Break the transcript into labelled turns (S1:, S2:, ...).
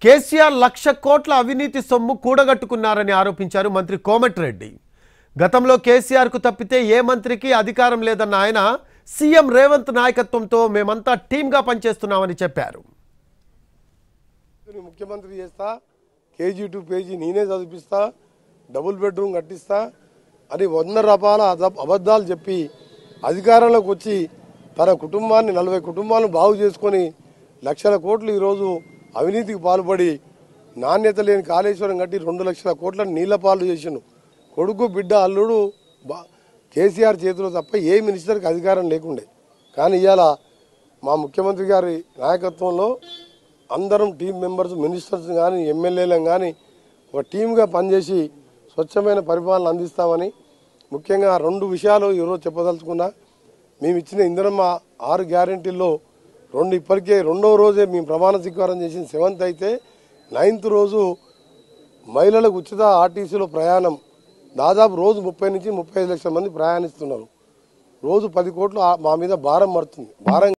S1: కేసీఆర్ 1,00,000 కోట్ల అవినీతి సొమ్ము కూడగట్టుకున్నారని ఆరోపించారు మంత్రి కోమటిరెడ్డి. గతంలో కేసీఆర్ కు తప్పితే ఏ మంత్రికి అధికారం లేదన్న ఆయన సీఎం రేవంత్ నాయకత్వంతో మేమంతా టీంగా పనిచేస్తున్నామని చెప్పారు.
S2: ముఖ్యమంత్రి చేస్తా, కేజీ టు పేజీ నేనే చదివిస్తా, డబుల్ బెడ్రూమ్ కట్టిస్తా అని 100 రకాల అబద్ధాలు చెప్పి అధికారంలోకి వచ్చి తన కుటుంబాన్ని 40 కుటుంబాలను బాగు చేసుకొని 1,00,000 కోట్లు ఈరోజు అవినీతికి పాల్పడి నాణ్యత లేని కాళేశ్వరం కట్టి 2,00,000 కోట్లను నీళ్ల పాలు చేసిండు. కొడుకు బిడ్డ అల్లుడు కేసీఆర్ చేతిలో తప్ప ఏ మినిస్టర్కి అధికారం లేకుండే. కానీ ఇవాళ మా ముఖ్యమంత్రి గారి నాయకత్వంలో అందరం టీం మెంబర్స్, మినిస్టర్స్ కానీ ఎమ్మెల్యేలను కానీ ఒక టీమ్గా పనిచేసి స్వచ్ఛమైన పరిపాలన అందిస్తామని ముఖ్యంగా 2 విషయాలు ఈరోజు చెప్పదలుచుకున్నా. మేము ఇచ్చిన ఇందిరమ్మ 6 గ్యారెంటీల్లో 2 ఇప్పటికే 2వ రోజే మేము ప్రమాణ స్వీకారం చేసిన 7th అయితే 9th రోజు మహిళలకు ఉచిత ఆర్టీసీలో ప్రయాణం దాదాపు రోజు 30 నుంచి 35 లక్షల మంది ప్రయాణిస్తున్నారు. రోజు 10 కోట్లు మా మీద భారం పడుతుంది. భారం